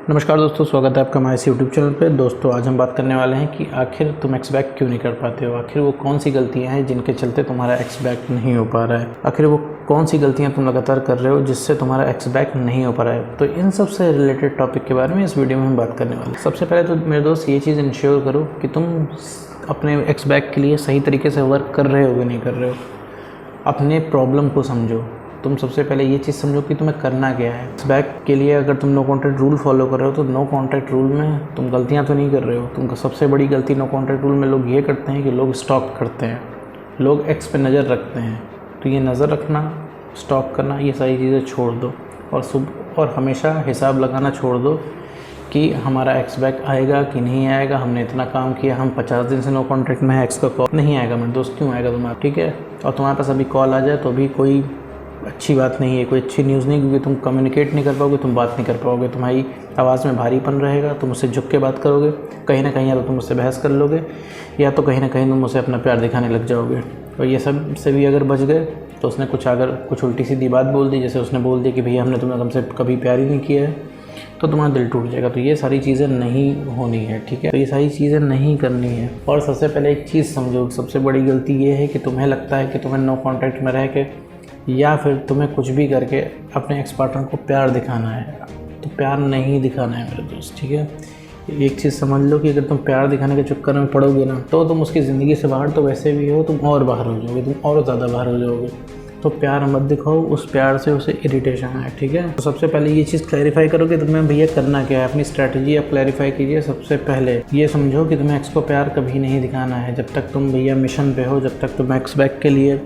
नमस्कार दोस्तों, स्वागत है आपका हमारे इस यूट्यूब चैनल पे। दोस्तों आज हम बात करने वाले हैं कि आखिर तुम एक्स बैक क्यों नहीं कर पाते हो। आखिर वो कौन सी गलतियां हैं जिनके चलते तुम्हारा एक्स बैक नहीं हो पा रहा है। आखिर वो कौन सी गलतियां तुम लगातार कर रहे हो जिससे तुम्हारा एक्स बैक नहीं हो पा रहा है। तो इन सब से रिलेटेड टॉपिक के बारे में इस वीडियो में हम बात करने वाले हैं। सबसे पहले तो मेरे दोस्त ये चीज़ इंश्योर करो कि तुम अपने एक्स बैक के लिए सही तरीके से वर्क कर रहे हो कि नहीं कर रहे हो। अपने प्रॉब्लम को समझो। तुम सबसे पहले ये चीज़ समझो कि तुम्हें करना क्या है। एक्स बैक के लिए अगर तुम नो कॉन्टैक्ट रूल फॉलो कर रहे हो तो नो कॉन्टैक्ट रूल में तुम गलतियां तो नहीं कर रहे हो। तुम सबसे बड़ी गलती नो कॉन्टैक्ट रूल में लोग ये करते हैं कि लोग स्टॉक करते हैं, लोग एक्स पे नज़र रखते हैं। तो ये नज़र रखना, स्टॉक करना, ये सारी चीज़ें छोड़ दो और हमेशा हिसाब लगाना छोड़ दो कि हमारा एक्स बैक आएगा कि नहीं आएगा। हमने इतना काम किया, हम 50 दिन से नो कॉन्टैक्ट में है, एक्स का कॉल नहीं आएगा। मेरे दोस्त क्यों आएगा तुम्हारा, ठीक है। और तुम्हारे पास अभी कॉल आ जाए तो भी कोई अच्छी बात नहीं है, कोई अच्छी न्यूज़ नहीं, क्योंकि तुम कम्युनिकेट नहीं कर पाओगे, तुम बात नहीं कर पाओगे, तुम्हारी आवाज़ में भारीपन रहेगा, तुम उससे झुक के बात करोगे। कहीं ना कहीं या तो तुम उससे बहस कर लोगे या तो कहीं ना कहीं तुम उसे अपना प्यार दिखाने लग जाओगे। और ये सब से भी अगर बच गए तो उसने कुछ उल्टी सीधी बात बोल दी, जैसे उसने बोल दिया कि भैया हमने तुम्हें तुमसे कभी प्यार ही नहीं किया है, तो तुम्हारा दिल टूट जाएगा। तो ये सारी चीज़ें नहीं होनी है, ठीक है। तो ये सारी चीज़ें नहीं करनी है। और सबसे पहले एक चीज़ समझो, सबसे बड़ी गलती ये है कि तुम्हें लगता है कि तुम्हें नो कॉन्टैक्ट में रह के या फिर तुम्हें कुछ भी करके अपने एक्स पार्टनर को प्यार दिखाना है। तो प्यार नहीं दिखाना है मेरे दोस्त, ठीक है। एक चीज़ समझ लो कि अगर तुम प्यार दिखाने के चक्कर में पड़ोगे ना तो तुम उसकी ज़िंदगी से बाहर तो वैसे भी हो, तुम और बाहर हो जाओगे, तुम और ज़्यादा बाहर हो जाओगे। तो प्यार मत दिखाओ, उस प्यार से उसे इरिटेशन है, ठीक है। तो सबसे पहले ये चीज़ क्लैरिफाई करो कि तुम्हें भैया करना क्या है। अपनी स्ट्रैटेजी आप क्लैरिफाई कीजिए। सबसे पहले ये समझो कि तुम्हें एक्स को प्यार कभी नहीं दिखाना है। जब तक तुम भैया मिशन पे हो, जब तक तुम एक्स बैक के लिए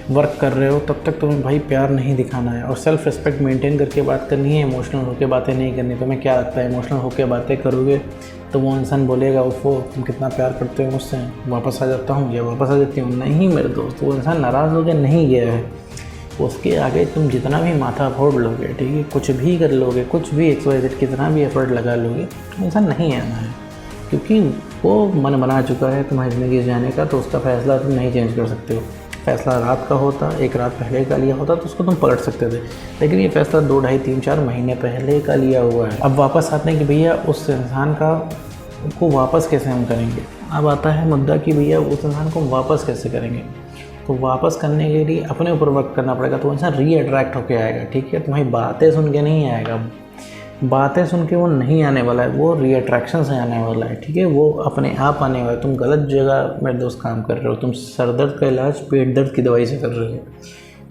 वर्क कर रहे हो, तब तक तुम्हें भाई प्यार नहीं दिखाना है। और सेल्फ रिस्पेक्ट मेंटेन करके बात करनी है, इमोशनल होकर बातें नहीं करनी। तुम्हें क्या लगता है इमोशनल होकर बातें करोगे तो वो इंसान बोलेगा वो तुम कितना प्यार करते हो मुझसे, वापस आ जाता हूँ या वापस आ जाती हूँ। नहीं मेरे दोस्त, वो इंसान नाराज़ होकर नहीं गया है। उसके आगे तुम जितना भी माथा फोड़ लोगे, ठीक है, कुछ भी कर लोगे, कुछ भी XYZ कितना भी एफर्ट लगा लोगे, तो इंसान नहीं आना है, क्योंकि वो मन बना चुका है तुम्हारी ज़िंदगी जाने का। तो उसका फ़ैसला तुम नहीं चेंज कर सकते हो। फ़ैसला रात का होता, एक रात पहले का लिया होता तो उसको तुम पलट सकते थे, लेकिन ये फ़ैसला 2, ढाई, 3, 4 महीने पहले का लिया हुआ है। अब वापस आते हैं कि भैया उस इंसान को वापस कैसे हम करेंगे। अब आता है मुद्दा कि भैया उस इंसान को वापस कैसे करेंगे। तो वापस करने के लिए अपने ऊपर वर्क करना पड़ेगा। तो इंसान रीअट्रैक्ट होकर आएगा, ठीक है। तुम्हारी बातें सुन के नहीं आएगा, बातें सुन के वो नहीं आने वाला है, वो रीअट्रैक्शन से आने वाला है, ठीक है। वो अपने आप आने वाला है। तुम गलत जगह मेरे दोस्त काम कर रहे हो। तुम सर दर्द का इलाज पेट दर्द की दवाई से कर रहे हो,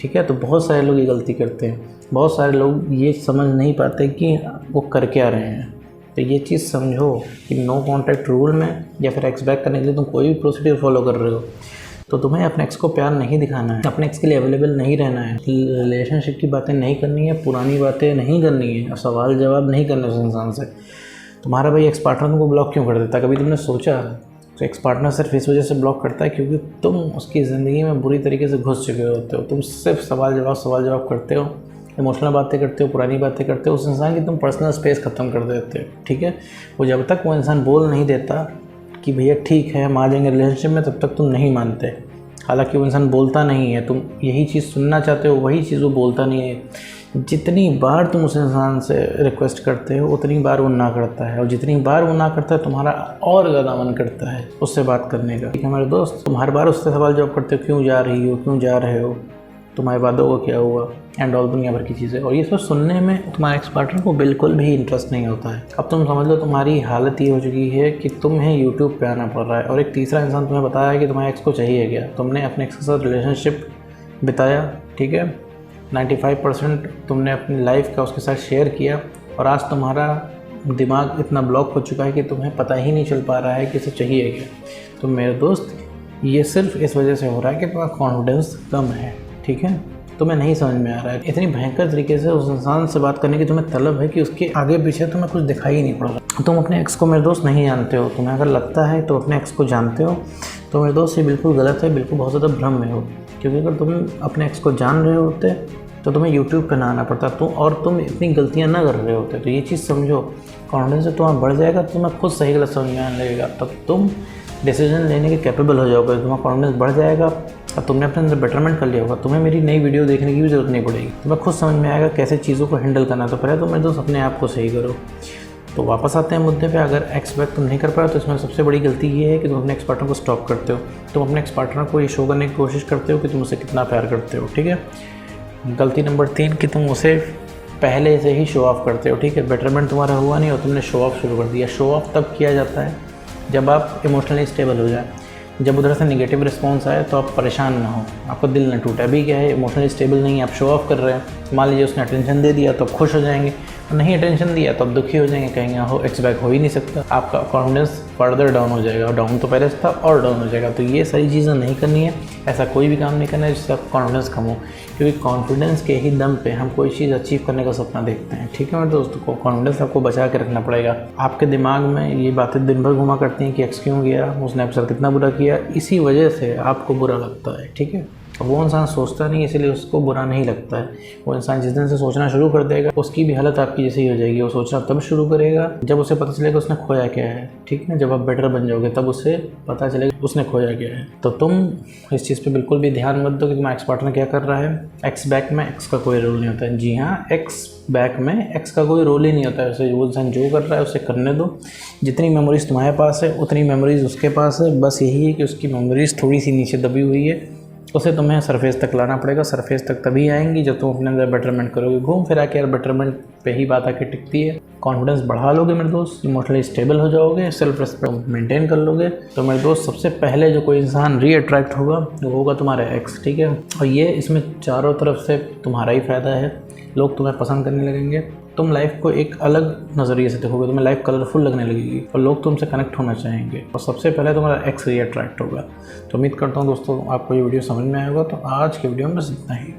ठीक है। तो बहुत सारे लोग ये गलती करते हैं। बहुत सारे लोग ये समझ नहीं पाते कि वो कर क्या रहे हैं। तो ये चीज़ समझो कि नो कॉन्टैक्ट रूल में या फिर एक्स बैक करने के लिए तुम कोई भी प्रोसीड्यूर फॉलो कर रहे हो तो तुम्हें अपने एक्स को प्यार नहीं दिखाना है, अपने एक्स के लिए अवेलेबल नहीं रहना है, रिलेशनशिप की बातें नहीं करनी है, पुरानी बातें नहीं करनी है, और सवाल जवाब नहीं करने उस इंसान से। तुम्हारा भाई एक्स पार्टनर तुमको ब्लॉक क्यों कर देता है, कभी तुमने सोचा? तो एक्स पार्टनर सिर्फ इस वजह से ब्लॉक करता है क्योंकि तुम उसकी ज़िंदगी में बुरी तरीके से घुस चुके होते हो। तुम सिर्फ सवाल जवाब करते हो, इमोशनल बातें करते हो, पुरानी बातें करते हो, उस इंसान की तुम पर्सनल स्पेस ख़त्म कर देते हो, ठीक है। वो जब तक वो इंसान बोल नहीं देता कि भैया ठीक है हम आ जाएंगे रिलेशनशिप में, तब तक तुम नहीं मानते। हालांकि वो इंसान बोलता नहीं है, तुम यही चीज़ सुनना चाहते हो, वही चीज़ वो बोलता नहीं है। जितनी बार तुम उस इंसान से रिक्वेस्ट करते हो उतनी बार वो ना करता है, और जितनी बार वो ना करता है तुम्हारा और ज़्यादा मन करता है उससे बात करने का, ठीक है मेरे दोस्त। तुम हर बार उससे सवाल जवाब करते हो, क्यों जा रही हो, क्यों जा रहे हो, तुम्हारे वादों को क्या हुआ, एंड ऑल दुनिया भर की चीज़ें। और ये सब सुनने में तुम्हारे एक्स पार्टनर को बिल्कुल भी इंटरेस्ट नहीं होता है। अब तुम समझ लो तुम्हारी हालत ये हो चुकी है कि तुम्हें यूट्यूब पे आना पड़ रहा है और एक तीसरा इंसान तुम्हें बताया है कि तुम्हारे एक्स को चाहिए क्या। तुमने अपने एक्स के साथ रिलेशनशिप बिताया, ठीक है, 95% तुमने अपनी लाइफ का उसके साथ शेयर किया, और आज तुम्हारा दिमाग इतना ब्लॉक हो चुका है कि तुम्हें पता ही नहीं चल पा रहा है कि इसे चाहिए क्या। तो मेरे दोस्त, ये सिर्फ इस वजह से हो रहा है कि तुम्हारा कॉन्फिडेंस कम है, ठीक है। तुम्हें नहीं समझ में आ रहा है इतनी भयंकर तरीके से उस इंसान से बात करने की तुम्हें तलब है कि उसके आगे पीछे तुम्हें कुछ दिखाई ही नहीं पड़ रहा। तुम अपने एक्स को मेरे दोस्त नहीं जानते हो। तुम्हें अगर लगता है तो अपने एक्स को जानते हो तो मेरे दोस्त ये बिल्कुल गलत है, बिल्कुल बहुत ज़्यादा भ्रम में हो। क्योंकि अगर तुम अपने एक्स को जान रहे होते तो तुम्हें यूट्यूब पर ना आना पड़ता, और तुम इतनी गलतियाँ ना कर रहे होते। तो ये चीज़ समझो, कॉन्फिडेंस तुम्हारा बढ़ जाएगा, तुम्हें खुद सही गलत समझ में आने लगेगा, तब तुम डिसीजन लेने के कैपेबल हो जाओगे, तुम्हारा कॉन्फिडेंस बढ़ जाएगा। अब तुमने अपने अंदर बेटरमेंट कर लिया होगा, तुम्हें मेरी नई वीडियो देखने की भी ज़रूरत नहीं पड़ेगी, तुम्हें खुद समझ में आएगा कैसे चीज़ों को हैंडल करना। तो पहले तो मेरे दोस्त अपने आप को सही करो, तो वापस आते हैं मुद्दे पे, अगर एक्स बैक तुम नहीं कर पाए तो इसमें सबसे बड़ी गलती ये है कि तुम अपने एक्स पार्टनर को स्टॉप करते हो। तुम अपने एक्स पार्टनर को ये शो करने की कोशिश करते हो कि तुम उसे कितना प्यार करते हो, ठीक है। गलती नंबर 3 कि तुम उसे पहले से ही शो ऑफ करते हो, ठीक है। बेटरमेंट तुम्हारा हुआ नहीं और तुमने शो ऑफ शुरू कर दिया। शो ऑफ तब किया जाता है जब आप इमोशनली स्टेबल हो जाए, जब उधर से नेगेटिव रिस्पॉन्स आए तो आप परेशान ना हो, आपको दिल ना टूटे। अभी क्या है, इमोशनली स्टेबल नहीं है, आप शो ऑफ कर रहे हैं। मान लीजिए उसने अटेंशन दे दिया तो आप खुश हो जाएंगे, और नहीं अटेंशन दिया तो आप दुखी हो जाएंगे, कहेंगे हो एक्स बैक हो ही नहीं सकता। आपका कॉन्फिडेंस फर्दर डाउन हो जाएगा, डाउन तो पहले से था और डाउन हो जाएगा। तो ये सारी चीज़ें नहीं करनी है, ऐसा कोई भी काम नहीं करना है जिससे आपका कॉन्फिडेंस कम हो, क्योंकि कॉन्फिडेंस के ही दम पे हम कोई चीज़ अचीव करने का सपना देखते हैं, ठीक है मेरे दोस्तों। को कॉन्फिडेंस आपको बचा के रखना पड़ेगा। आपके दिमाग में ये बातें दिन भर घुमा करती हैं कि एक्स क्यों गया, उसने आपके साथ कितना बुरा किया, इसी वजह से आपको बुरा लगता है, ठीक है। वो इंसान सोचता नहीं, इसीलिए उसको बुरा नहीं लगता है। वो इंसान जिस दिन से सोचना शुरू कर देगा उसकी भी हालत आपकी जैसी ही हो जाएगी। वो सोचना तब शुरू करेगा जब उसे पता चलेगा उसने खोया क्या है, ठीक है। जब आप बेटर बन जाओगे तब उसे पता चलेगा उसने खोया क्या है। तो तुम इस चीज़ पे बिल्कुल भी ध्यान मत दो कि तुम्हारा एक्स पार्टनर क्या कर रहा है। एक्स बैक में एक्स का कोई रोल नहीं होता है। जी हाँ, एक्स बैक में एक्स का कोई रोल ही नहीं होता है। उसे वो इंसान जो कर रहा है उसे करने दो। जितनी मेमोरीज़ तुम्हारे पास है उतनी मेमोरीज़ उसके पास है। बस यही है कि उसकी मेमोरीज़ थोड़ी सी नीचे दबी हुई है, उसे तुम्हें सरफेस तक लाना पड़ेगा। सरफेस तक तभी आएंगी जब तुम अपने अंदर बेटरमेंट करोगे। घूम फिरा के यार बेटरमेंट पे ही बात आके टिकती है। कॉन्फिडेंस बढ़ा लोगे मेरे दोस्त, इमोशनली स्टेबल हो जाओगे, सेल्फ रिस्पेक्ट मेंटेन कर लोगे, तो मेरे दोस्त सबसे पहले जो कोई इंसान रीअट्रैक्ट होगा वो होगा तुम्हारा एक्स, ठीक है। और ये इसमें चारों तरफ से तुम्हारा ही फ़ायदा है। लोग तुम्हें पसंद करने लगेंगे, तुम लाइफ को एक अलग नज़रिए से देखोगे, तुम्हें लाइफ कलरफुल लगने लगेगी और लोग तुमसे कनेक्ट होना चाहेंगे। और सबसे पहले तुम्हारा एक्स रीअट्रैक्ट होगा। तो उम्मीद करता हूँ दोस्तों आपको ये वीडियो समझ में आएगा। तो आज की वीडियो में बस इतना ही।